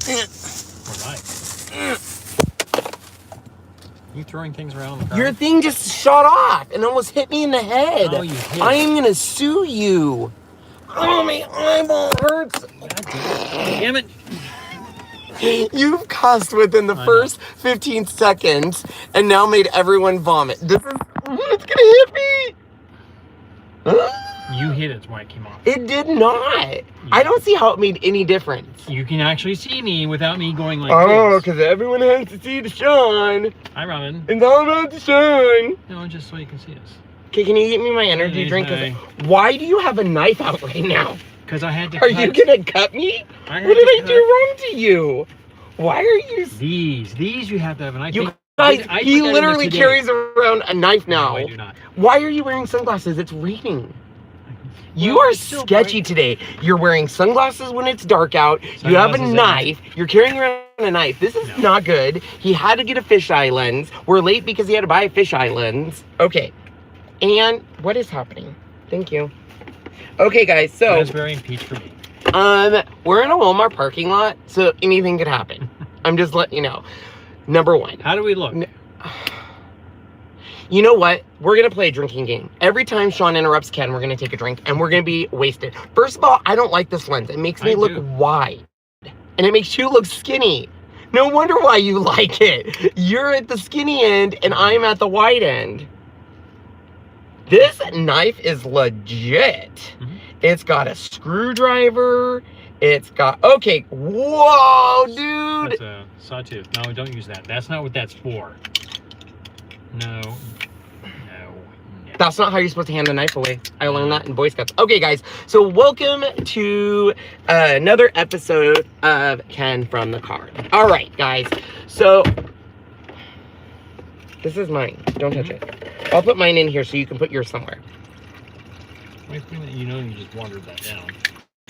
Alright. You throwing things around on the car? Your thing just shot off and almost hit me in the head. Oh, you hit I am gonna sue you. Oh, my eyeball hurts. God damn it. You've cussed within the first 15 seconds and now made everyone vomit. It's gonna hit me. You hit it, that's why it came off. It did not. Yeah. I don't see how it made any difference. You can actually see me without me going like this. this. Because everyone has to see the shine. Hi, Robin. It's all about the shine. No, just so you can see us. Okay, can you get me my energy drink? Why do you have a knife out right now? Because I had to Are you gonna cut me? What did I do wrong to you? Why are you... These you have to have a knife. You guys, he literally carries around a knife now. No, I do not. Why are you wearing sunglasses? It's raining. You are sketchy today. You're wearing sunglasses when it's dark out. You have a knife. You're carrying around a knife. This is not good. He had to get a fisheye lens. We're late because he had to buy a fisheye lens. Okay. And what is happening? Thank you. Okay, guys, so... Raspberry and peach for me. We're in a Walmart parking lot, so anything could happen. I'm just letting you know. Number one. How do we look? You know what? We're going to play a drinking game. Every time Sean interrupts Ken, we're going to take a drink, and we're going to be wasted. First of all, I don't like this lens. It makes me look wide, and it makes you look skinny. No wonder why you like it. You're at the skinny end, and I'm at the wide end. This knife is legit. It's got a screwdriver. It's got... Okay. Whoa, dude. That's a sawtooth. No, don't use that. That's not what that's for. No. That's not how you're supposed to hand the knife away. I learned that in Boy Scouts. Okay, guys. So welcome to another episode of Ken from the Car. All right, guys. So this is mine. Don't touch it. I'll put mine in here so you can put yours somewhere. Wait a minute. You know you just wandered that down.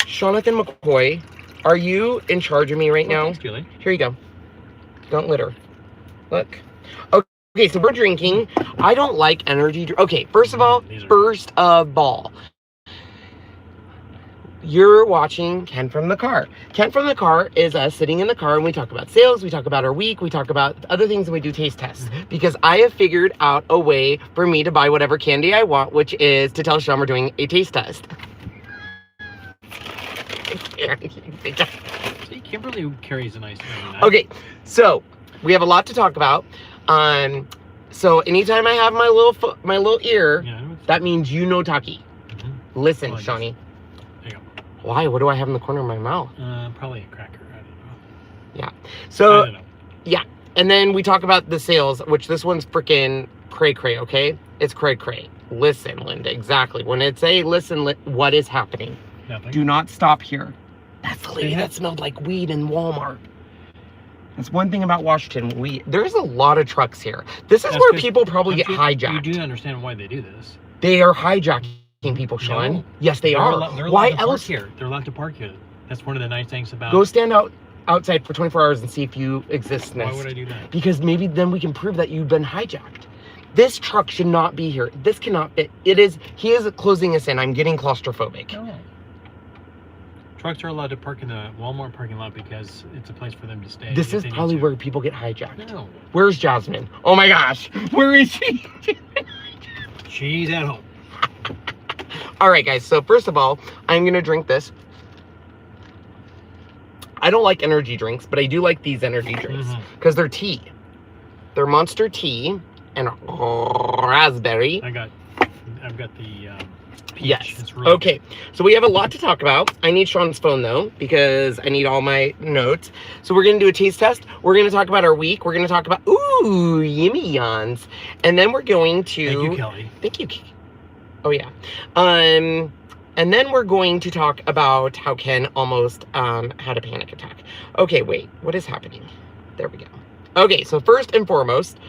Jonathan McCoy, are you in charge of me right now? Thanks, Julie. Here you go. Don't litter. Look. Okay, so we're drinking. I don't like energy drink. Okay, first of all, you're watching Ken from the Car. Ken from the Car is us sitting in the car and we talk about sales, we talk about our week, we talk about other things, and we do taste tests. Because I have figured out a way for me to buy whatever candy I want, which is to tell Sean we're doing a taste test. See, Kimberly carries a nice knife. Okay, so we have a lot to talk about. So anytime I have my little ear, that means you know Taki. Listen, well, Shawnee. There you go. Why? What do I have in the corner of my mouth? Probably a cracker. I don't know. Yeah. So, I don't know. Yeah. And then we talk about the sales, which this one's freaking cray-cray, okay? It's cray-cray. Listen, Linda, exactly. When it's a listen, what is happening? Nothing. Do not stop here. That's the lady that smelled like weed in Walmart. That's one thing about Washington. There's a lot of trucks here. This is where people probably get hijacked. You do understand why they do this. They are hijacking people, Sean. No. Yes, they are. Why else? Here. They're allowed to park here. That's one of the nice things about... Go stand outside for 24 hours and see if you exist. Why would I do that? Because maybe then we can prove that you've been hijacked. This truck should not be here. This cannot fit. He is closing us in. I'm getting claustrophobic. No. Trucks are allowed to park in the Walmart parking lot because it's a place for them to stay. This is probably where people get hijacked. No. Where's Jasmine? Oh my gosh. Where is she? She's at home. All right, guys. So first of all, I'm going to drink this. I don't like energy drinks, but I do like these energy drinks because they're tea. They're Monster tea and raspberry. I've got the peach. Yes. Really okay. Good. So we have a lot to talk about. I need Sean's phone though because I need all my notes. So we're gonna do a taste test. We're gonna talk about our week. We're gonna talk about yummy yawns, and then we're going to. Thank you, Kelly. Thank you. Oh yeah. And then we're going to talk about how Ken almost had a panic attack. Okay, wait. What is happening? There we go. Okay, so first and foremost,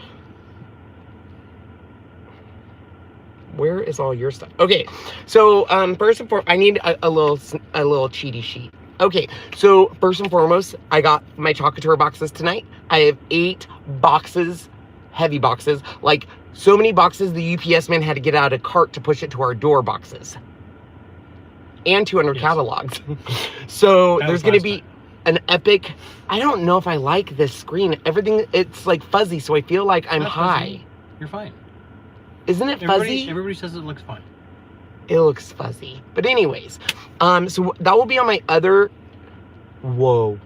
where is all your stuff? Okay, so first and foremost, I need a little cheaty sheet. Okay, so first and foremost, I got my Chocolate boxes tonight. I have 8 boxes, heavy boxes, like so many boxes the UPS man had to get out of a cart to push it to our door boxes. And 200 catalogs. So there's going to be an epic. I don't know if I like this screen. Everything, it's like fuzzy, so I feel like I'm Not high. fuzzy. You're fine. Isn't it fuzzy? Everybody says it looks fine. It looks fuzzy. But anyways, so that will be on my other. Whoa.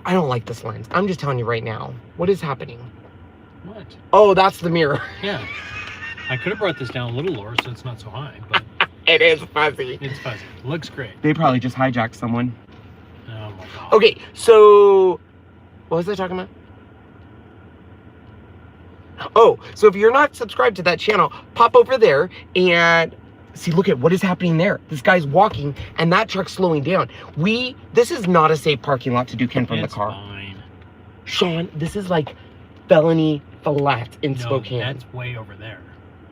I don't like this lens. I'm just telling you right now. What is happening? What? Oh, that's the mirror. Yeah. I could have brought this down a little lower so it's not so high, but It is fuzzy. it's fuzzy. Looks great. They probably just hijacked someone. Oh my god. Okay, so what was I talking about? Oh, so if you're not subscribed to that channel, pop over there and see, look at what is happening there. This guy's walking and that truck's slowing down. This is not a safe parking lot to do Ken from the car. Fine. Sean, this is like felony flat in No, Spokane. that's way over there.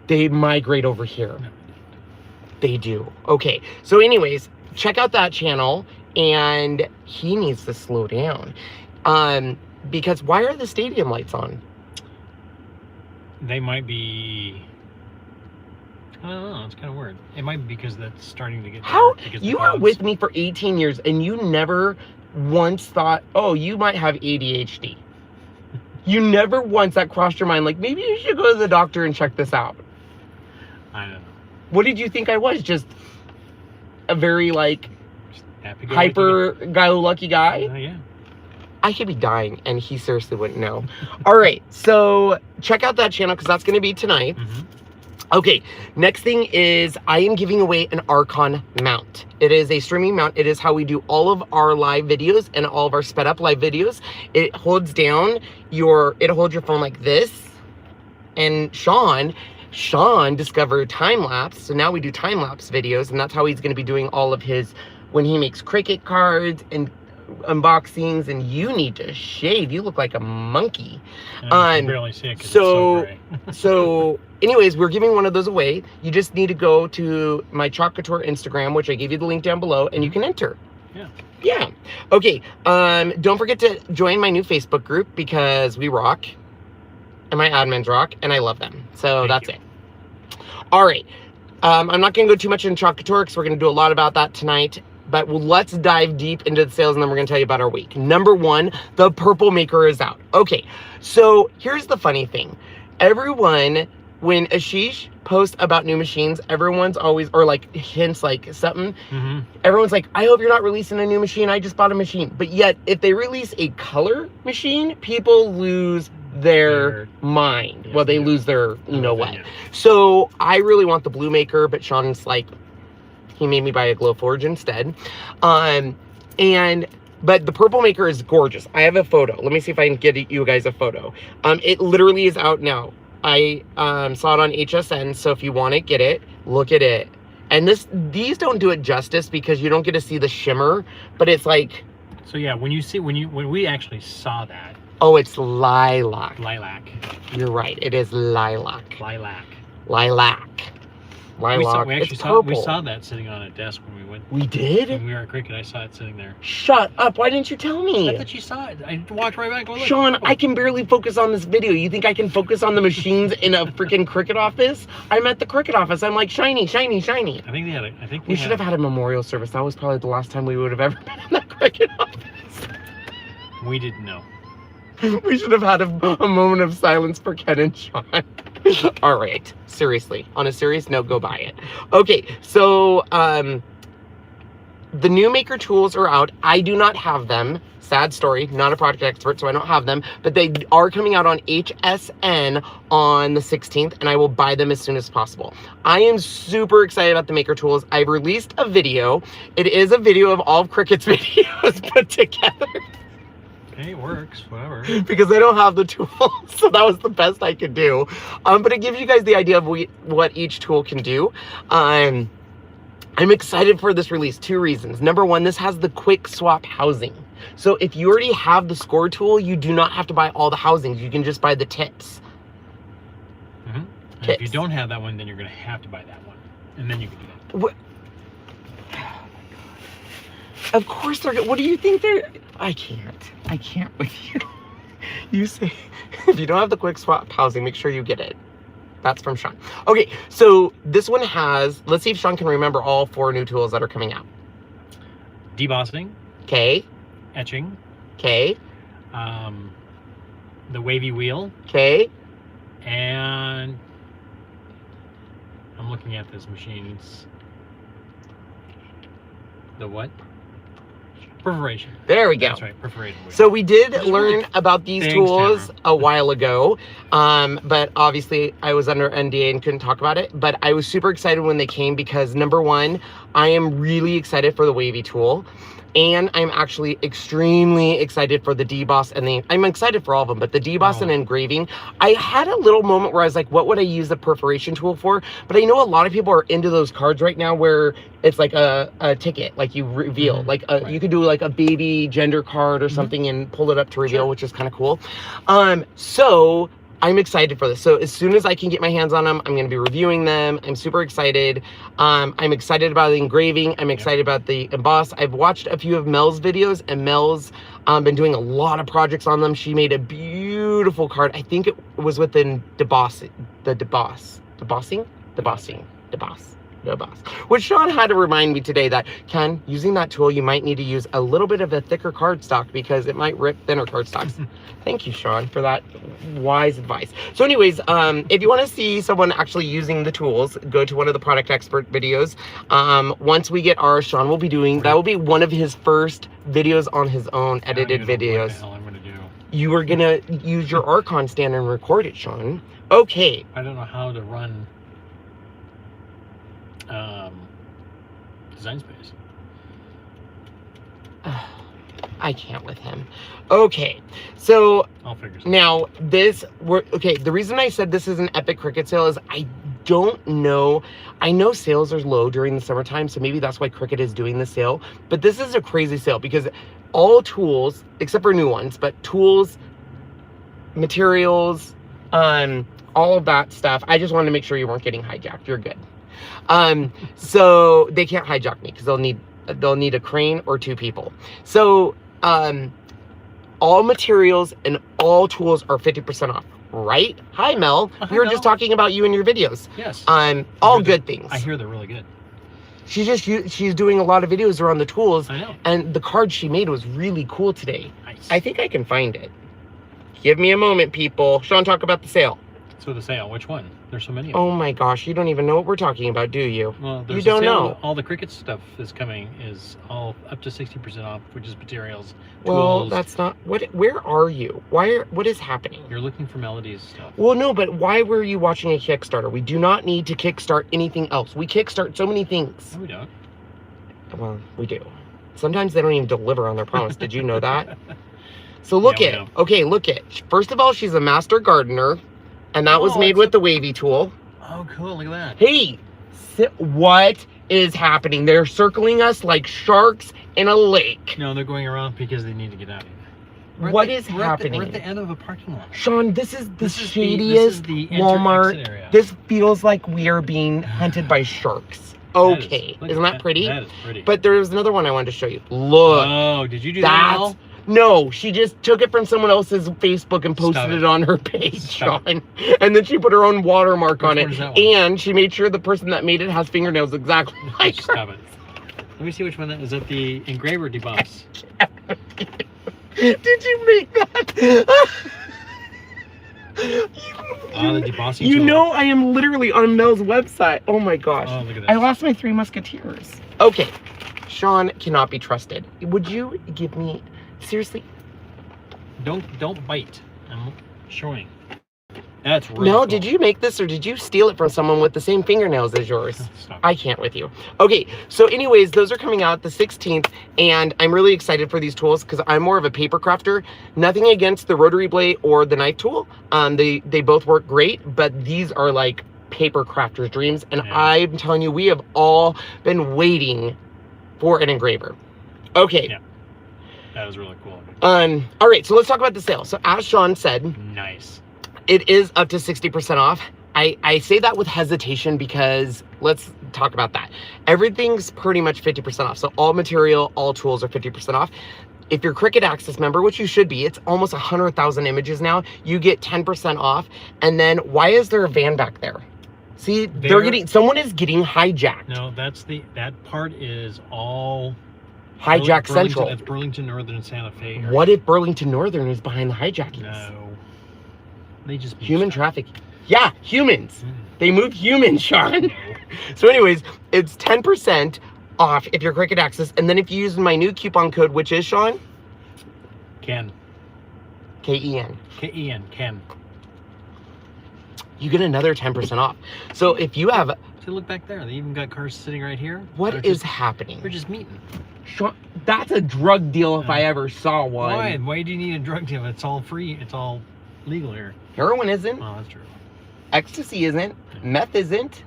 They migrate over here. No. They do. Okay, so anyways, check out that channel and he needs to slow down. Because why are the stadium lights on? They might be. I don't know. It's kind of weird. It might be because that's starting to get. How? dark because You the are clouds- with me for 18 years and you never once thought, oh, you might have ADHD. You never once that crossed your mind, like, maybe you should go to the doctor and check this out. I don't know. What did you think I was? Just a very, like, Just happy-go-lucky hyper guy-lucky guy? yeah. I could be dying and he seriously wouldn't know. All right, so check out that channel because that's going to be tonight. Mm-hmm. Okay, next thing is I am giving away an Archon mount. It is a streaming mount. It is how we do all of our live videos and all of our sped up live videos. It holds down it'll hold your phone like this. And Sean discovered time lapse. So now we do time lapse videos and that's how he's going to be doing all of his, when he makes Cricut cards and unboxings. And you need to shave. You look like a monkey. I can barely see it 'cause so- it's so gray. So anyways, we're giving one of those away. You just need to go to my Chalk Couture Instagram, which I gave you the link down below, and you can enter. Yeah. Yeah. Okay. Don't forget to join my new Facebook group because we rock. And my admins rock, and I love them. So Thank that's you. it. All right. I'm not going to go too much into Chalk Couture because we're going to do a lot about that tonight. But let's dive deep into the sales and then we're going to tell you about our week. Number one, the purple maker is out. Okay, so here's the funny thing. Everyone, when Ashish posts about new machines, everyone's always, or like hints like something, Mm-hmm. everyone's like, I hope you're not releasing a new machine. I just bought a machine. But yet, if they release a color machine, people lose their mind. Yes, Well, they they do. lose their, you know what. Yeah. So I really want the blue maker, but Sean's like, he made me buy a GLOWFORGE instead. But the purple maker is gorgeous. I have a photo. Let me see if I can get you guys a photo. It literally is out now. I saw it on HSN, so if you want it, get it. Look at it. And these don't do it justice because you don't get to see the shimmer, but it's like, So yeah, when we actually saw that oh, it's lilac. lilac, You're right. It is lilac. lilac. Lilac. Lilac. We It's actually purple. saw that sitting on a desk when we went. We did? When we were at Cricut, I saw it sitting there. Shut up. Why didn't you tell me? I thought you saw it. I walked right back. Look, Sean, oh. I can barely focus on this video. You think I can focus on the machines in a freaking Cricut office? I'm at the Cricut office. I'm like, shiny, shiny, shiny. I think they had a. I think We should have had a memorial service. That was probably the last time we would have ever been in that Cricut office. We didn't know. We should have had a moment of silence for Ken and Sean. All right. Seriously. On a serious note, go buy it. Okay. So, the new maker tools are out. I do not have them. Sad story. Not a product expert, so I don't have them. But they are coming out on HSN on the 16th, and I will buy them as soon as possible. I am super excited about the maker tools. I've released a video. It is a video of all of Cricut's videos put together. Hey, it works. Whatever. Because I don't have the tools, so that was the best I could do. But it gives you guys the idea of what each tool can do. I'm excited for this release. 2 reasons. Number one, this has the quick swap housing. So if you already have the score tool, you do not have to buy all the housings. You can just buy the tips. Mm-hmm. And if you don't have that one, then you're going to have to buy that one, and then you can do that. What? Of course they're. What do you think they're? I can't with you. You say if you don't have the quick swap housing, make sure you get it. That's from Sean. Okay, so this one has. Let's see if Sean can remember all 4 new tools that are coming out. Debossing, Okay. etching, Okay. the wavy wheel, Okay. and I'm looking at this machine. It's the what? Perforation. There we go. That's right, perforated wheel. So we did Which is learn really about these thanks, tools Tamara. a while ago, but obviously I was under NDA and couldn't talk about it. But I was super excited when they came because number one, I am really excited for the wavy tool. And I'm actually extremely excited for the deboss and I'm excited for all of them, but the deboss and engraving, I had a little moment where I was like, what would I use the perforation tool for? But I know a lot of people are into those cards right now where it's like a ticket, like you reveal, like you could do like a baby gender card or something and pull it up to reveal, which is kind of cool. So I'm excited for this. So as soon as I can get my hands on them, I'm going to be reviewing them. I'm super excited. I'm excited about the engraving. I'm excited about the emboss. I've watched a few of Mel's videos, and Mel's been doing a lot of projects on them. She made a beautiful card. I think it was within debossing, which Sean had to remind me today that, Ken, using that tool, you might need to use a little bit of a thicker cardstock because it might rip thinner cardstocks. Thank you, Sean, for that wise advice. So anyways, if you want to see someone actually using the tools, go to one of the product expert videos. Once we get ours, Sean will be doing, that will be one of his first videos on his own, edited videos. What the hell I'm gonna do. You are going to use your Archon stand and record it, Sean. Okay. I don't know how to run Design Space. I can't with him. Okay, so I'll figure something. now the reason I said this is an epic Cricut sale is I don't know. I know sales are low during the summertime, so maybe that's why Cricut is doing the sale. But this is a crazy sale because all tools, except for new ones, but tools, materials, all of that stuff. I just wanted to make sure you weren't getting hijacked. You're good. So they can't hijack me because they'll need a crane or 2 people. So all materials and all tools are 50% off, right? Hi, Mel. We were just talking about you and your videos. Yes. All good things. I hear they're really good. She's doing a lot of videos around the tools. I know. And the card she made was really cool today. Nice. I think I can find it. Give me a moment, people. Sean, talk about the sale. So the sale, which one? There's so many of them. Oh my gosh, you don't even know what we're talking about, do you? Well, you don't know. All the Cricut stuff is coming is all up to 60% off, which is materials, Well, tools. that's not where are you? What is happening? You're looking for Melody's stuff. Well, no, but why were you watching a Kickstarter? We do not need to kickstart anything else. We kickstart so many things. No, we don't. Well, we do. Sometimes they don't even deliver on their promise. Did you know that? So look Yeah, at, okay, look at. First of all, she's a master gardener, and that was made with the wavy tool. Oh, cool, look at that. Hey, what is happening? They're circling us like sharks in a lake. No, they're going around because they need to get out of here. What is happening? We're at the end of a parking lot. Sean, this is the This is shadiest the Walmart. exit area. This feels like we are being hunted by sharks. Okay, Look isn't at that pretty? That is pretty. But there's another one I wanted to show you. Look. Oh, did you do that, Mel? No, she just took it from someone else's Facebook and posted it on her page, Sean. And then she put her own watermark on it. And she made sure the person that made it has fingernails exactly like her. Stop it. Let me see which one that is. That the engraver deboss? Did you make that? The debossing You tool. know I am literally on Mel's website. Oh my gosh. Oh, look at this. I lost my 3 Musketeers. Okay. Sean cannot be trusted. Would you give me... Seriously? Don't bite. I'm showing. That's really Mel, cool. did you make this or did you steal it from someone with the same fingernails as yours? Stop. I can't with you. Okay, so anyways, those are coming out the 16th, and I'm really excited for these tools because I'm more of a paper crafter. Nothing against the rotary blade or the knife tool. They both work great, but these are like paper crafter's dreams, and Yeah. I'm telling you, we have all been waiting for an engraver. Okay. Yeah. That was really cool. All right, so let's talk about the sale. So as Sean said, Nice. it is up to 60% off. I say that with hesitation because let's talk about that. Everything's pretty much 50% off. So all material, all tools are 50% off. If you're Cricut Access member, which you should be, it's almost 100,000 images now, you get 10% off. And then why is there a van back there? See, someone is getting hijacked. No, that part is all Hijack Central. That's Burlington Northern Santa Fe area. What if Burlington Northern is behind the hijackings? No. They just human trafficking. Yeah, humans. They move humans, Sean. No. So anyways, it's 10% off if you're Cricut Access. And then if you use my new coupon code, which is, Sean? Ken. K-E-N. K-E-N. Ken. You get another 10% off. So if you have... See, look back there. They even got cars sitting right here. What is happening? We're just meeting. Sean, that's a drug deal if I ever saw one. Why? Why do you need a drug deal? It's all free. It's all legal here. Heroin isn't. Oh, that's true. Ecstasy isn't. Meth isn't.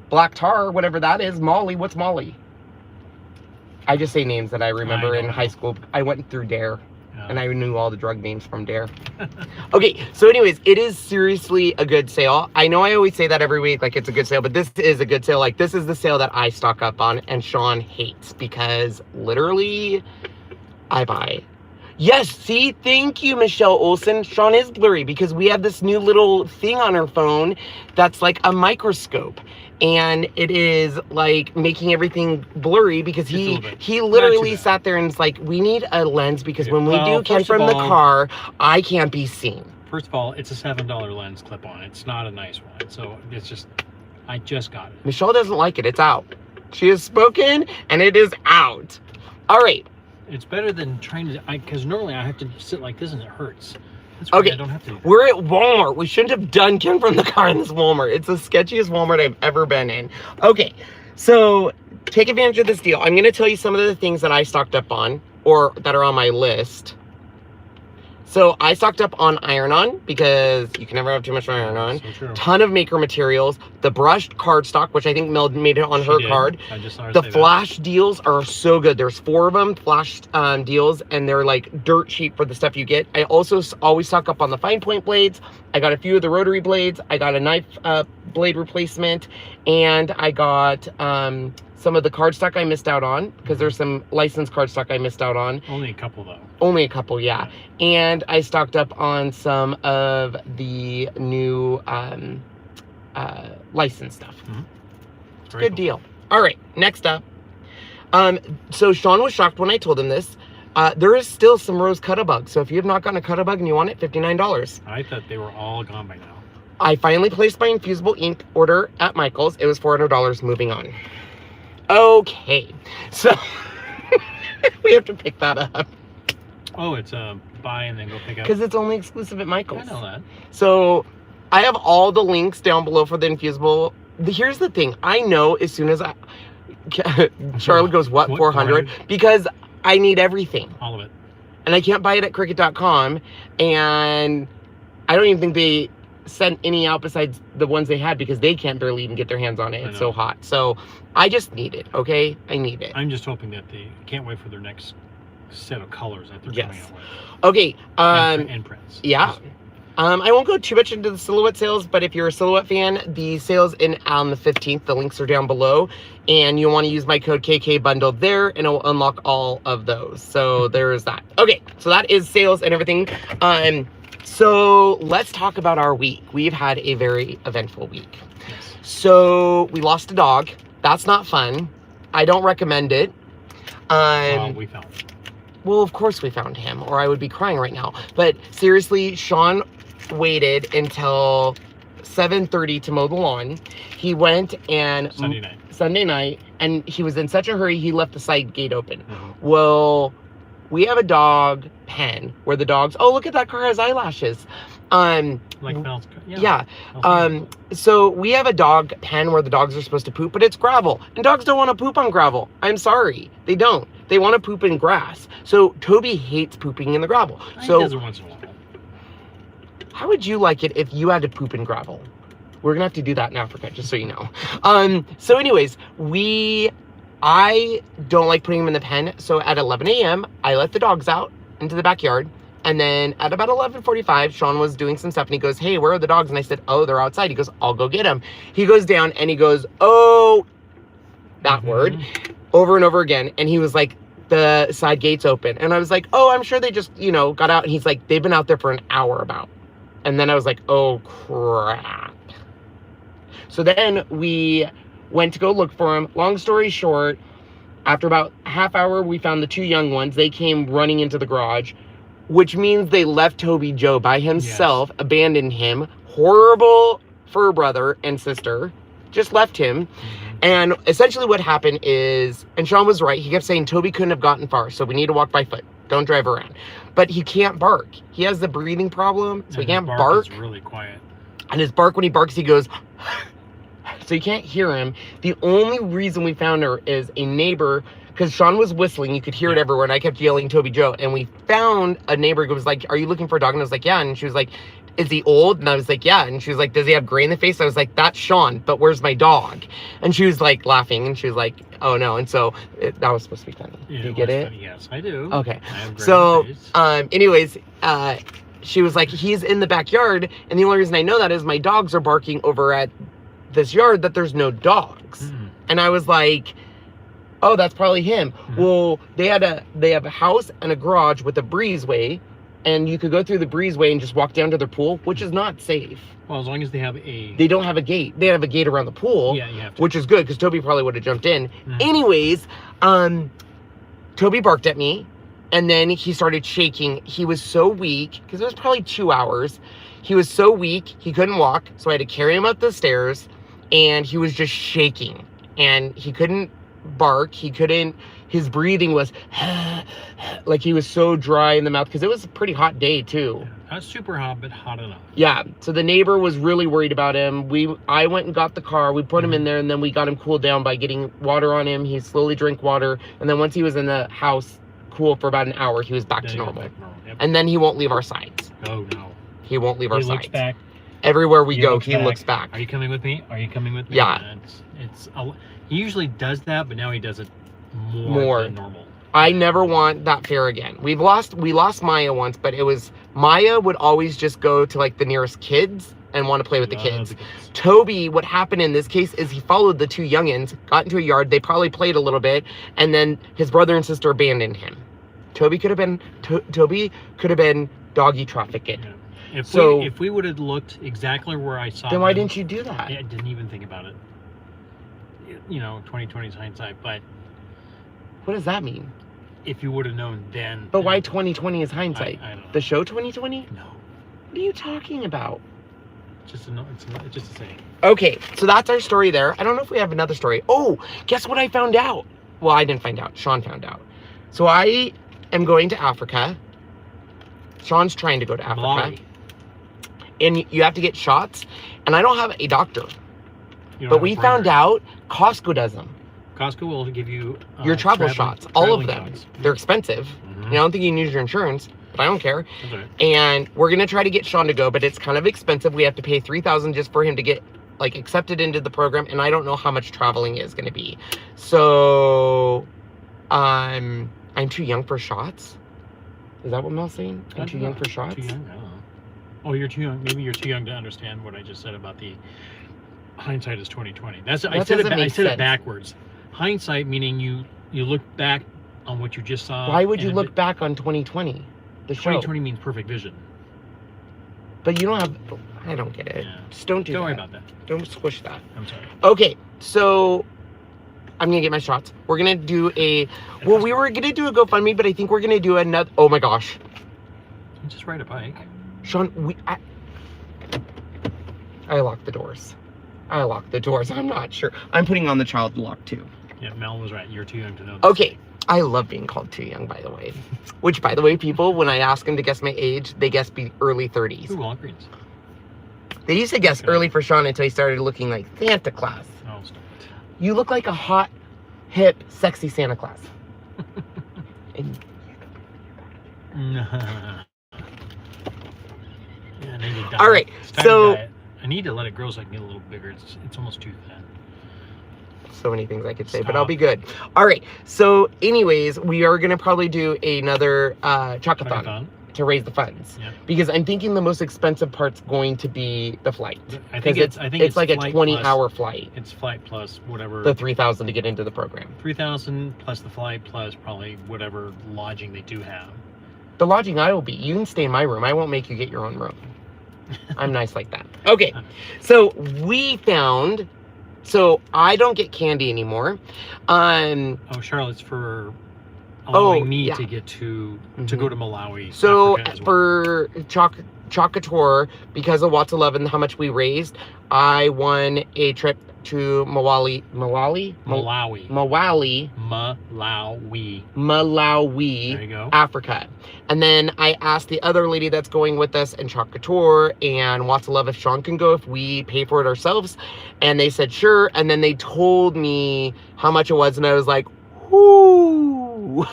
Black tar, whatever that is. Molly. What's Molly? I just say names that I remember in high school. I went through DARE. And I knew all the drug names from DARE. Okay, so anyways, it is seriously a good sale. I know I always say that every week, like it's a good sale, but this is a good sale. Like this is the sale that I stock up on and Sean hates because literally I buy. Yes, see, thank you, Michelle Olsen. Sean is blurry because we have this new little thing on our phone that's like a microscope. And it is like making everything blurry because he literally sat there and was like, we need a lens because when we do Ken from the car, I can't be seen. First of all, it's a $7 lens clip-on. It's not a nice one. So it's just, I just got it. Michelle doesn't like it. It's out. She has spoken and it is out. All right. It's better than trying to, because normally I have to sit like this and it hurts. That's okay, I don't have to. We're at Walmart. We shouldn't have done Ken from the car in this Walmart. It's the sketchiest Walmart I've ever been in. Okay, so take advantage of this deal. I'm going to tell you some of the things that I stocked up on or that are on my list. So I stocked up on iron-on because you can never have too much iron-on. So ton of maker materials. The brushed cardstock, which I think Mel made it on her card. I just saw her the say flash deals are so good. There's 4 of them, flash deals, and they're like dirt cheap for the stuff you get. I also always stock up on the fine point blades. I got a few of the rotary blades. I got a knife blade replacement, and I got some of the cardstock I missed out on because there's some licensed cardstock I missed out on. Only a couple though. Only a couple, yeah. And I stocked up on some of the new licensed stuff. It's a good deal. All right, next up. So Sean was shocked when I told him this. There is still some rose Cut-A-Bug. So if you have not gotten a Cut-A-Bug and you want it, $59. I thought they were all gone by now. I finally placed my infusible ink order at Michael's. It was $400. Moving on. Okay, so we have to pick that up. Oh, it's a buy and then go pick up. Because it's only exclusive at Michael's. I know that. So I have all the links down below for the infusible. Here's the thing. I know as soon as Charlotte goes, what, 400? Because I need everything. All of it. And I can't buy it at Cricut.com. And I don't even think they sent any out besides the ones they had because they can't barely even get their hands on it. It's so hot. So I just need it, okay? I need it. I'm just hoping that they can't wait for their next set of colors that they're coming out with. Okay. And prints. Yeah. I won't go too much into the silhouette sales, but if you're a silhouette fan, the sales in on the 15th, the links are down below, and you'll want to use my code KKBundle there, and it will unlock all of those. So there's that. Okay, so that is sales and everything. So let's talk about our week. We've had a very eventful week. Yes. So we lost a dog. That's not fun. I don't recommend it. Well, we found it. Well, of course we found him, or I would be crying right now. But seriously, Sean waited until 7:30 to mow the lawn. He went and Sunday night, and he was in such a hurry, he left the side gate open. Well, we have a dog pen where the dogs, oh, look at that car has eyelashes. Like Bell's, yeah. So we have a dog pen where the dogs are supposed to poop, but it's gravel. And dogs don't want to poop on gravel. I'm sorry. They don't. They want to poop in grass. So Toby hates pooping in the gravel. So he does it once in a while. How would you like it if you had to poop in gravel? We're gonna have to do that in Africa, just so you know. So anyways, I don't like putting them in the pen. So at 11 a.m., I let the dogs out into the backyard. And then at about 11:45, Sean was doing some stuff and he goes, hey, where are the dogs? And I said, oh, they're outside. He goes, I'll go get them. He goes down and he goes, oh, that word over and over again. And he was like, the side gate's open. And I was like, oh, I'm sure they just, got out. And he's like, they've been out there for an hour about. And then I was like, oh, crap. So then we went to go look for him. Long story short, After about a half hour, we found the 2 young ones. They came running into the garage, which means they left Toby Joe by himself, abandoned him. Horrible fur brother and sister just left him. And essentially what happened is, and Sean was right, he kept saying Toby couldn't have gotten far, so we need to walk by foot. Don't drive around. But he can't bark. He has the breathing problem, so he can't bark. It's really quiet. And his bark, when he barks, he goes, so you can't hear him. The only reason we found her is a neighbor, because Sean was whistling, you could hear it everywhere, and I kept yelling Toby Joe. And we found a neighbor who was like, are you looking for a dog? And I was like, yeah. And she was like, is he old? And I was like, yeah. And she was like, does he have gray in the face? I was like, that's Sean, but where's my dog? And she was like laughing, and she was like, oh no. And so that was supposed to be funny. Yeah, do you get it? Funny. Yes, I do. Okay. I have gray So, in the face. anyways, she was like, he's in the backyard, and the only reason I know that is my dogs are barking over at this yard that there's no dogs. And I was like, oh, that's probably him. Well, they have a house and a garage with a breezeway, and you could go through the breezeway and just walk down to their pool, which is not safe. Well, as long as they have a... They don't have a gate. They have a gate around the pool, Yeah, you have to. which is good, because Toby probably would have jumped in. Anyways, Toby barked at me, and then he started shaking. He was so weak, because it was probably 2 hours. He was so weak, he couldn't walk, so I had to carry him up the stairs, and he was just shaking. And he couldn't bark, his breathing was like he was so dry in the mouth, because it was a pretty hot day too. Not super hot, but hot enough. Yeah, so the neighbor was really worried about him. I went and got the car, we put him in there, and then we got him cooled down by getting water on him. He slowly drank water, and then once he was in the house cool for about an hour, he was back to normal. Yep. And then he won't leave our sides. Oh no. He won't leave our He looks sides. back. Everywhere we go, he looks back. Are you coming with me? Are you coming with me? Yeah. He usually does that, but now he does it more than normal. I never want that fear again. We lost Maya once, but Maya would always just go to like the nearest kids and want to play with the kids. Toby, what happened in this case is he followed the 2 youngins, got into a yard, they probably played a little bit, and then his brother and sister abandoned him. Toby could have been doggy trafficked. Yeah. If we would have looked exactly where I saw then why them, didn't you do that? I didn't even think about it. 2020's hindsight, but what does that mean? If you would have known then. But why 2020 is hindsight? I don't know. The show 2020? No. What are you talking about? It's just a saying. Okay, so that's our story there. I don't know if we have another story. Oh, guess what I found out? Well, I didn't find out. Sean found out. So I am going to Africa. Sean's trying to go to Africa. Malawi. And you have to get shots. And I don't have a doctor. You don't But have we a found primary. out Costco does them. Costco will give you Your travel shots. All of traveling them. shots. They're expensive. I don't think you can use your insurance, but I don't care. That's all right. And we're going to try to get Sean to go, but it's kind of expensive. We have to pay $3,000 just for him to get like accepted into the program. And I don't know how much traveling is going to be. So I'm too young for shots. Is that what Mel's saying? I'm too young for shots? Too young? I don't know. Oh, you're too young. Maybe you're too young to understand what I just said about the hindsight is 2020. I said it backwards. Hindsight meaning you look back on what you just saw. Why would you look back on 2020? The show. 2020 means perfect vision. But you don't have. I don't get it. Yeah. Just don't do that. Don't worry about that. Don't squish that. I'm sorry. Okay, so I'm gonna get my shots. We're gonna do we were gonna do a GoFundMe, but I think we're gonna do another. Oh my gosh, You just ride a bike. Sean, I locked the doors. I'm not sure. I'm putting on the child lock too. Yeah, Mel was right. You're too young to know this. Okay, I love being called too young, by the way. Which, by the way, people, when I ask them to guess my age, they guess be early 30s. Ooh, Walgreens. They used to guess early for Sean until he started looking like Santa Claus. Oh, stop it. You look like a hot, hip, sexy Santa Claus. And Yeah, I need to diet. All right, It's time so- to diet. I need to let it grow so I can get a little bigger. It's almost too thin. so many things I could say, but Stop. I'll be good. All right, so anyways, we are going to probably do another chocathon Chocathon. to raise the funds. Yeah. Because I'm thinking the most expensive part's going to be the flight. I think Because it's like a flight 20-hour flight. It's flight plus whatever. The $3,000 to get into the program. 3,000 plus the flight plus probably whatever lodging they do have. The lodging I will be. You can stay in my room. I won't make you get your own room. I'm nice like that. Okay, so we found So I don't get candy anymore. Oh, Charlotte's for allowing me to get to go to Malawi. So Africa as well. for Chocator, because of Watts of Love and how much we raised, I won a trip to Malawi, there you go. Africa. And then I asked the other lady that's going with us in Chocator and Watts of Love if Sean can go, if we pay for it ourselves. And they said sure. And then they told me how much it was, and I was like, whoo.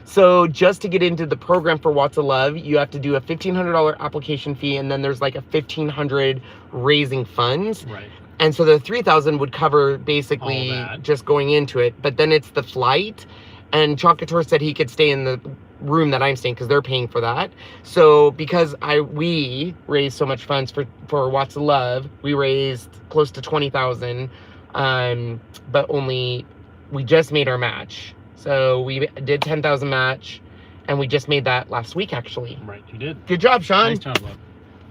So just to get into the program for Watts of Love, you have to do a $1,500 application fee, and then there's like a $1,500 raising funds. Right. And so the $3,000 would cover basically just going into it, but then it's the flight. And Chocator said he could stay in the room that I'm staying because they're paying for that. So because we raised so much funds for Watts of Love, we raised close to $20,000, but we just made our match. So we did 10,000 match, and we just made that last week, actually. Right, you did. Good job, Sean. Nice job, love.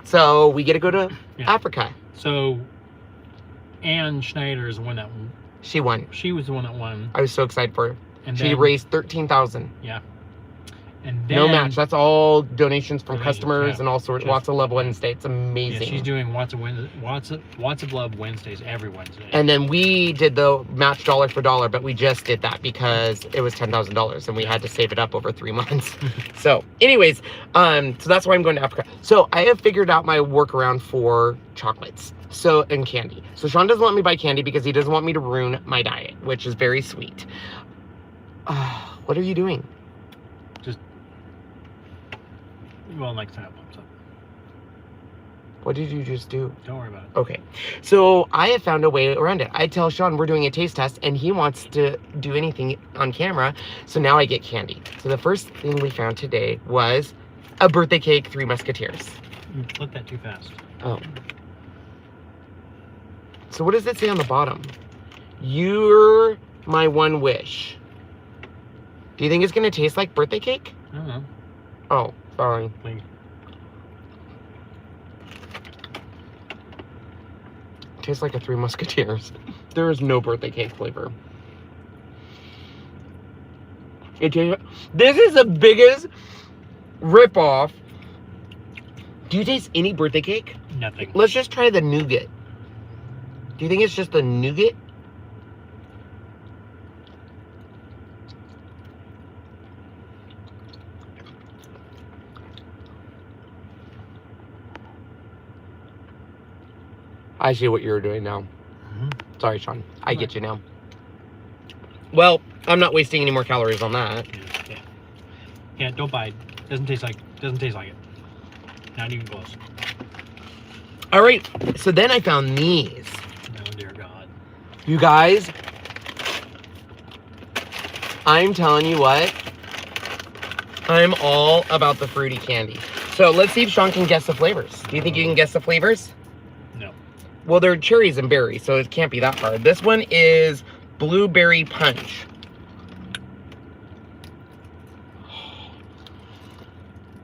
So we get to go to Africa. So Ann Schneider is the one that won. She won. She was the one that won. I was so excited for her. And she raised $13,000. Yeah. And then, no match. That's all donations from customers and all sorts. Watts of Love Wednesday. It's amazing. Yeah, she's doing Watts of Love Wednesdays every Wednesday. And then we did the match dollar for dollar, but we just did that because it was $10,000 and we had to save it up over 3 months. So anyways, so that's why I'm going to Africa. So I have figured out my workaround for chocolates and candy. So Sean doesn't want me to buy candy because he doesn't want me to ruin my diet, which is very sweet. What are you doing? Well, next time it pops up. What did you just do? Don't worry about it. Okay. So I have found a way around it. I tell Sean we're doing a taste test, and he wants to do anything on camera. So now I get candy. So the first thing we found today was a birthday cake, 3 Musketeers. You flipped that too fast. Oh. So what does it say on the bottom? You're my one wish. Do you think it's going to taste like birthday cake? I don't know. Oh. Sorry. Tastes like a 3 Musketeers. There is no birthday cake flavor. This is the biggest ripoff. Do you taste any birthday cake? Nothing. Let's just try the nougat. Do you think it's just the nougat? I see what you're doing now. Sorry, Sean. I get you now. Well, I'm not wasting any more calories on that. Yeah, don't buy it. Doesn't taste like it. Not even close. All right. So then I found these. Oh, dear God. You guys, I'm telling you what. I'm all about the fruity candy. So let's see if Sean can guess the flavors. Do you think you can guess the flavors? Well, they're cherries and berries, so it can't be that hard. This one is blueberry punch.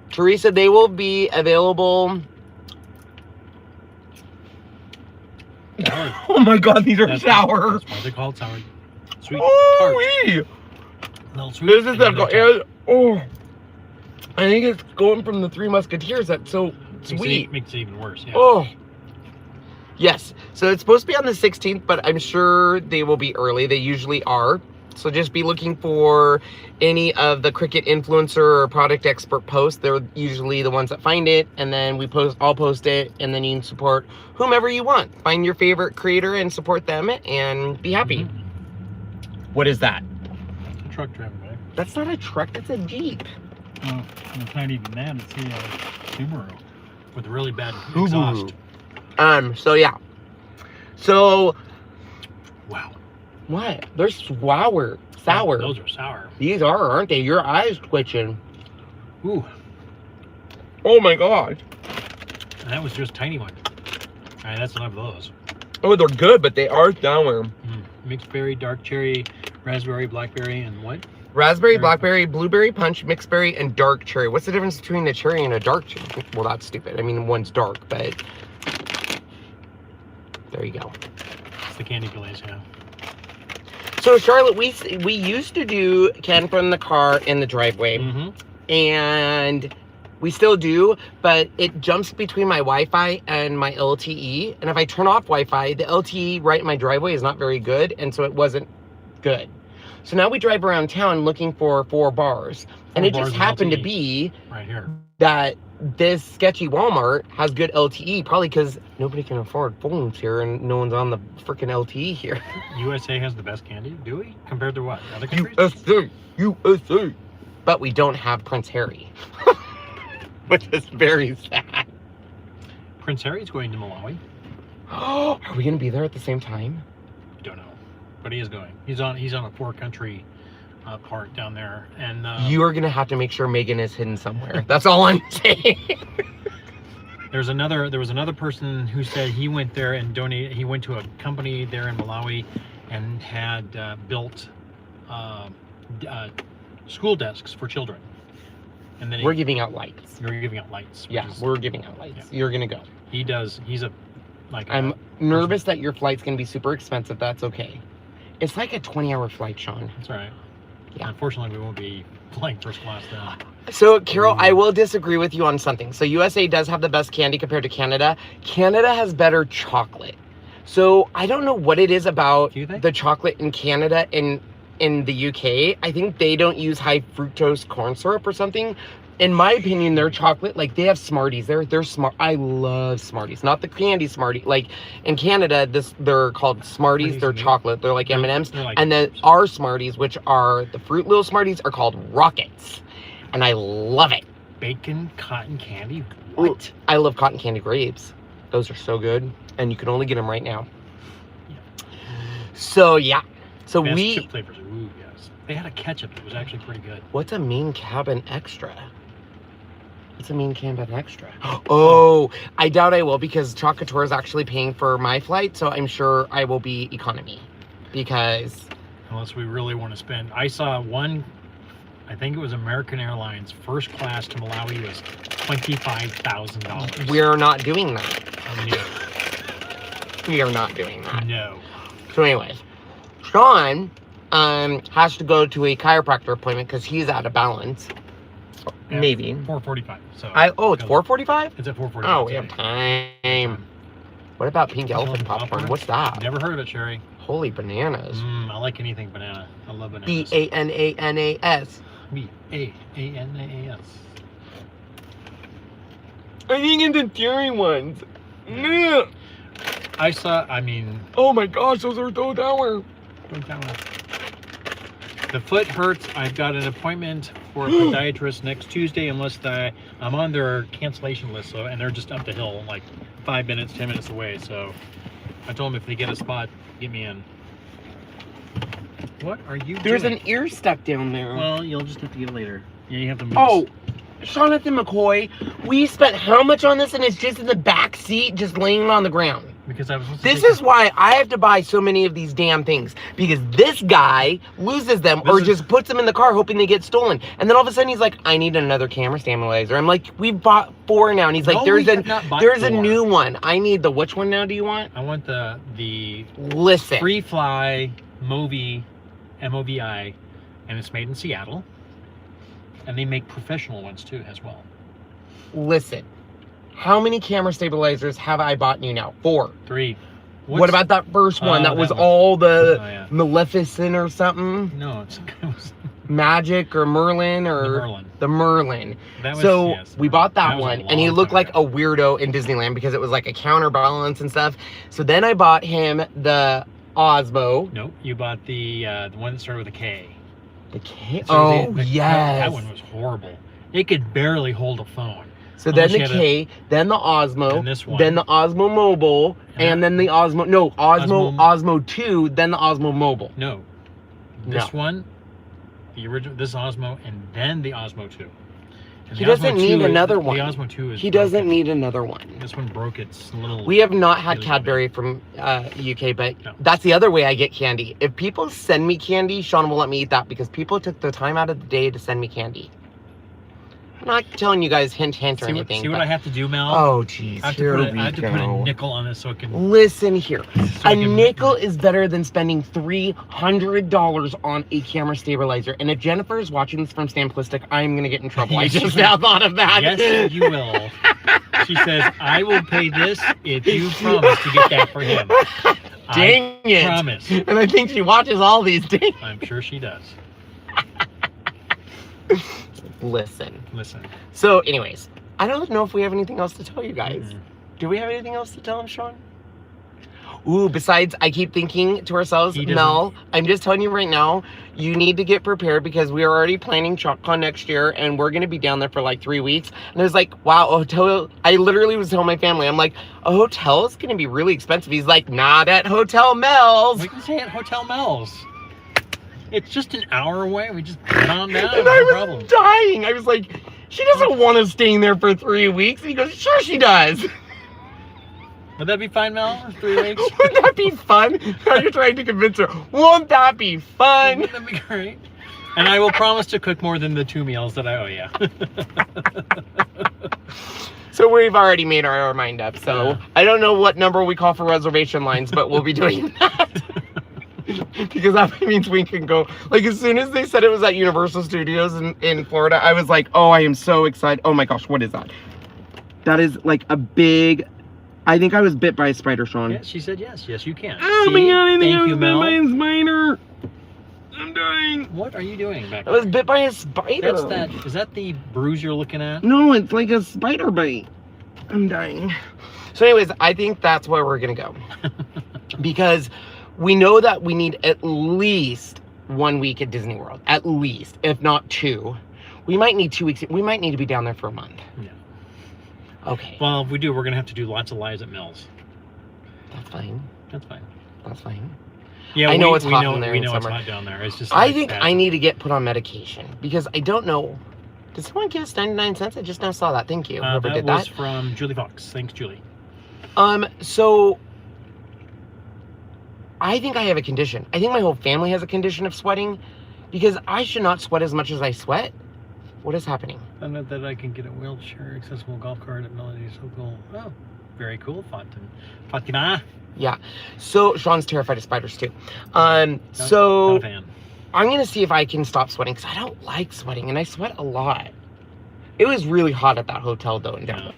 Teresa, they will be available. Oh my God, these are sour. That's why they're called sour. Sweet tarts. Little sweet. This is I think it's going from the 3 Musketeers. That's so sweet. Makes it even worse. Yeah. Oh. Yes, so it's supposed to be on the 16th, but I'm sure they will be early. They usually are. So just be looking for any of the Cricut influencer or product expert posts. They're usually the ones that find it, and then I'll post it, and then you can support whomever you want. Find your favorite creator and support them, and be happy. What is that? A truck driving by. That's not a truck, that's a Jeep. Oh, it's not even that. It's a Subaru with a really bad exhaust. So yeah. So wow. What? They're sour. Sour. Those are sour. These are, aren't they? Your eyes twitching. Ooh. Oh my God. And that was just a tiny one. Alright, that's enough of those. Oh, they're good, but they are sour. Mixed berry, dark cherry, raspberry, blackberry, and what? Raspberry, blackberry, blueberry punch, mixed berry, and dark cherry. What's the difference between a cherry and a dark cherry? Well, that's stupid. I mean, one's dark, but there you go. the candy glaze, yeah. So Charlotte, we used to do Ken from the car in the driveway, and we still do, but it jumps between my Wi-Fi and my LTE, and if I turn off Wi-Fi, the LTE right in my driveway is not very good, and so it wasn't good. So now we drive around town looking for 4 bars, and it just happened to be right here that this sketchy Walmart has good LTE, probably because nobody can afford phones here and no one's on the freaking LTE here. USA has the best candy, do we? Compared to what? Other countries? USA. But we don't have Prince Harry, which is very sad. Prince Harry's going to Malawi. Are we going to be there at the same time? Don't know, but he is going. He's on a 4-country part down there, and you are gonna have to make sure Megan is hidden somewhere. That's all I'm saying. There was another person who said he went there and donated. He went to a company there in Malawi and had built school desks for children. And then we're giving out lights. You're giving out lights. Yeah, we're giving out lights. Yeah. You're gonna go. He does. He's a like. I'm nervous that your flight's gonna be super expensive. That's okay. It's like a 20-hour flight, Sean. That's all right. Yeah. Unfortunately, we won't be flying first class then. So, Carol, I will disagree with you on something. So, USA does have the best candy compared to Canada. Canada has better chocolate. So, I don't know what it is about the chocolate in Canada and in the UK. I think they don't use high fructose corn syrup or something. In my opinion, their chocolate, like, they have Smarties. They're smart. I love Smarties, not the candy Smartie. Like, in Canada, they're called Smarties. They're chocolate. They're like M&Ms. Like and then our Smarties, which are the Fruit Little Smarties, are called Rockets. And I love it. Bacon cotton candy? What? Ooh, I love cotton candy grapes. Those are so good. And you can only get them right now. Yeah. So, yeah. So Best chip flavors. Ooh, yes. They had a ketchup that was actually pretty good. What's a mean cabin extra? What's a mean cabin extra? Oh, I doubt I will because Chocator is actually paying for my flight, so I'm sure I will be economy because... Unless we really want to spend... I saw one, I think it was American Airlines, first class to Malawi was $25,000. We're not doing that. No. We are not doing that. No. So anyways, Sean has to go to a chiropractor appointment because he's out of balance. Yeah, maybe 4:45. So it's 4:45. It's at 4:45. Oh, we have time. What about pink elephant popcorn? What's that? Never heard of it, Sherry. Holy bananas! I like anything banana. I love bananas. B-A-N-A-N-A-S. B-A-N-A-N-A-S. I think it's the dairy ones. Yeah. Oh my gosh, those are so dour. The foot hurts. I've got an appointment for a podiatrist next Tuesday unless I'm on their cancellation list, and they're just up the hill, like 5 minutes, 10 minutes away. So I told them if they get a spot, get me in. What are you doing? There's an ear stuck down there. Well, you'll just have to get it later. Yeah, you have to move. Oh, Jonathan McCoy, we spent how much on this and it's just in the back seat, just laying on the ground? Because I was. This is why I have to buy so many of these damn things. Because this guy loses them or just puts them in the car hoping they get stolen. And then all of a sudden he's like, I need another camera stabilizer. I'm like, we've bought 4 now. And he's like, there's a new one. I need the, which one now do you want? I want the Listen. Free Fly Movi, M-O-V-I, and it's made in Seattle. And they make professional ones too as well. Listen. How many camera stabilizers have I bought you now? 4. 3. What about that first one? That was all the Maleficent or something? No, it was Magic or Merlin or the Merlin. We bought that one, and he looked like a weirdo in Disneyland because it was like a counterbalance and stuff. So then I bought him the Osmo. Nope, you bought the one that started with a K. The K? Oh, yes. That one was horrible. It could barely hold a phone. So then the K, then the Osmo, then the Osmo Mobile, and then the Osmo, Osmo 2, then the Osmo Mobile. No. This one, the original, this Osmo, and then the Osmo 2. He doesn't need another one. The Osmo 2 is He doesn't need another one. This one broke its little... We have not had Cadbury from UK, but that's the other way I get candy. If people send me candy, Sean will let me eat that because people took the time out of the day to send me candy. I'm not telling you guys hint or anything. See what I have to do, Mel? Oh, jeez. I have to put a nickel on this so it can... Listen here. A nickel is better than spending $300 on a camera stabilizer. And if Jennifer is watching this from Simplistic, I'm going to get in trouble. I just now thought of that. Yes, you will. She says, I will pay this if you promise to get that for him. Dang it. I promise. And I think she watches all these. Dang. I'm sure she does. Listen. So, anyways, I don't know if we have anything else to tell you guys. Mm-hmm. Do we have anything else to tell him, Sean? Ooh, besides, I keep thinking to ourselves, Mel, I'm just telling you right now, you need to get prepared because we are already planning ChalkCon next year and we're going to be down there for like 3 weeks. And I was like, wow, a hotel. I literally was telling my family, I'm like, a hotel is going to be really expensive. He's like, not at Hotel Mel's. We can say at Hotel Mel's. It's just an hour away. We just get on down. And I was dying. I was like, she doesn't want us staying there for 3 weeks. And he goes, sure she does. Would that be fine, Mel? 3 weeks? Would that be fun? Now you're trying to convince her. Won't that be fun? Wouldn't that be great? And I will promise to cook more than the 2 meals that I owe you. So we've already made our mind up. So yeah. I don't know what number we call for reservation lines, but we'll be doing that. Because that means we can go. Like, as soon as they said it was at Universal Studios in Florida, I was like, oh, I am so excited. Oh my gosh, what is that? That is like a big... I think I was bit by a spider, Sean. Yeah, she said yes. Yes, you can. Oh my god, I think I was bit Mel. by a spider. I'm dying. What are you doing back there? I was bit by a spider. Is that the bruise you're looking at? No, it's like a spider bite. I'm dying. So anyways, I think that's where we're going to go. Because we know that we need at least 1 week at Disney World. At least, if not 2. We might need 2 weeks. We might need to be down there for a month. Yeah. Okay. Well, if we do, we're going to have to do lots of lives at Mills. That's fine. That's fine. That's fine. Yeah, I know it's hot in there. We know it's hot down there. It's just. I think I need to get put on medication because I don't know. Did someone give us 99 cents? I just now saw that. Thank you. Whoever did that. That was from Julie Fox. Thanks, Julie. So I think I have a condition. I think my whole family has a condition of sweating because I should not sweat as much as I sweat. What is happening? I know that I can get a wheelchair accessible golf cart at Melody. So cool. Oh, very cool. Fatima. Yeah. So Sean's terrified of spiders too. Not a fan. I'm going to see if I can stop sweating because I don't like sweating and I sweat a lot. It was really hot at that hotel though in Dallas.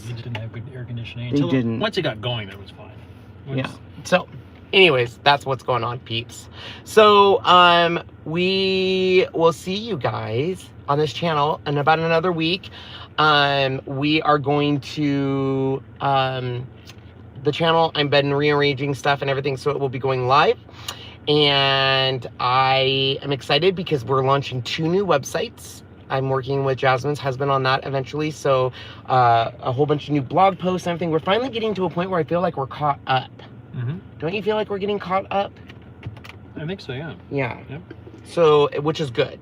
You didn't have good air conditioning. They didn't. Once it got going, that was fine. Yeah. So anyways, that's what's going on, peeps. So we will see you guys on this channel in about another week. We are going to the channel. I've been rearranging stuff and everything, so it will be going live. And I am excited because we're launching 2 new websites. I'm working with Jasmine's husband on that eventually. So a whole bunch of new blog posts and everything. We're finally getting to a point where I feel like we're caught up. Mm-hmm. Don't you feel like we're getting caught up? I think so, yeah. Yeah. Yep. So, which is good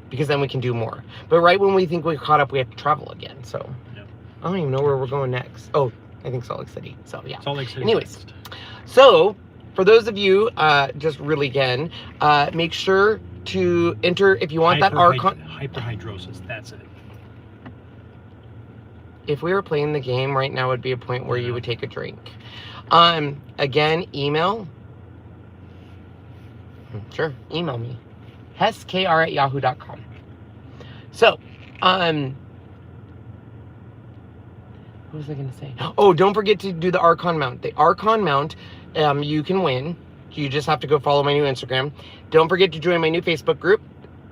because then we can do more. But right when we think we're caught up, we have to travel again. So yep. I don't even know where we're going next. Oh, I think Salt Lake City. So yeah. Salt Lake City. Anyways, so for those of you, just really again, make sure to enter if you want that Archon. Hyperhidrosis, that's it. If we were playing the game right now, would be a point where you would take a drink. Again, email. Sure, email me. heskr@yahoo.com. So, what was I going to say? Oh, don't forget to do the Archon mount. The Archon mount, you can win. You just have to go follow my new Instagram. Don't forget to join my new Facebook group.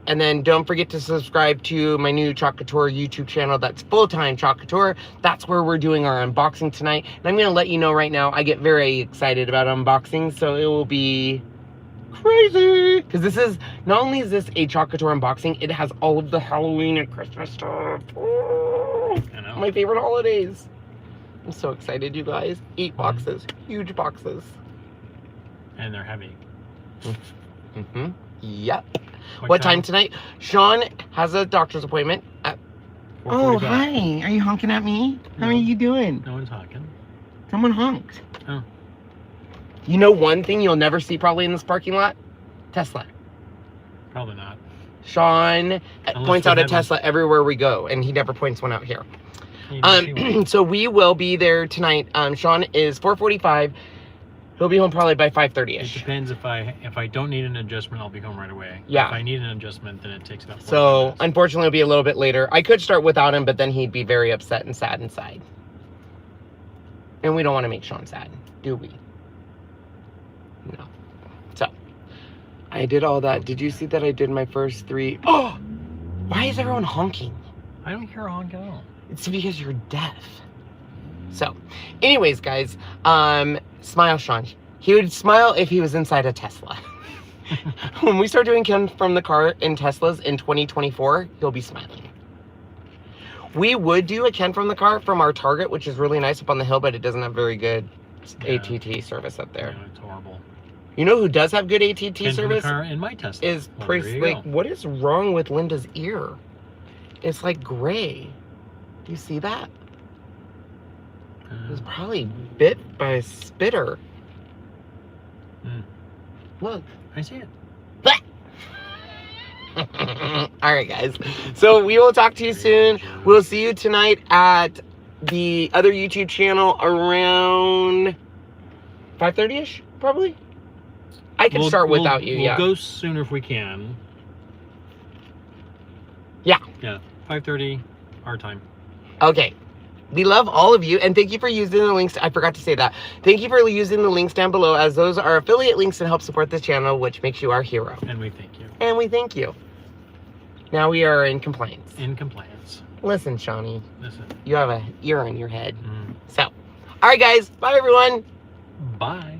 And then don't forget to subscribe to my new Chalk Couture YouTube channel. That's full-time Chalk Couture. That's where we're doing our unboxing tonight. And I'm going to let you know right now, I get very excited about unboxing. So it will be crazy. Because this is, not only is this a Chalk Couture unboxing, it has all of the Halloween and Christmas stuff. Oh, I know. My favorite holidays. I'm so excited, you guys. 8 boxes. Huge boxes. And they're heavy. Mm-hmm. Yep. What time tonight? Sean has a doctor's appointment at... Oh, hi. Are you honking at me? How are you doing? No one's honking. Someone honked. Oh. You know one thing you'll never see probably in this parking lot? Tesla. Probably not. Sean points out a Tesla everywhere we go, and he never points one out here. So we will be there tonight. Sean is 4:45. He'll be home probably by 5:30ish. It depends. If I don't need an adjustment, I'll be home right away. Yeah. If I need an adjustment, then it takes about 4 So minutes. unfortunately, it'll be a little bit later. I could start without him, but then he'd be very upset and sad inside. And we don't want to make Sean sad, do we? No. So I did all that. Did you see that I did my first 3? Oh, why is everyone honking? I don't hear a honk at all. It's because you're deaf. So, anyways, guys, smile, Sean. He would smile if he was inside a Tesla. When we start doing Ken from the car in Teslas in 2024, he'll be smiling. We would do a Ken from the car from our Target, which is really nice up on the hill, but it doesn't have very good ATT service up there. Yeah, it's horrible. You know who does have good ATT Ken service? from the car in my Tesla. Is Well, pretty, like, what is wrong with Linda's ear? It's like gray. Do you see that? It was probably bit by a spitter. Look. I see it. All right, guys. So we will talk to you soon. We'll see you tonight at the other YouTube channel around 5:30ish, probably. I can start without you, yeah. We'll go sooner if we can. Yeah. Yeah, 5:30 our time. Okay. We love all of you, and thank you for using the links. I forgot to say that. Thank you for using the links down below, as those are affiliate links and help support this channel, which makes you our hero. And we thank you. And we thank you. Now we are in compliance. In compliance. Listen, Shawnee. Listen. You have an ear on your head. So, all right, guys. Bye, everyone. Bye.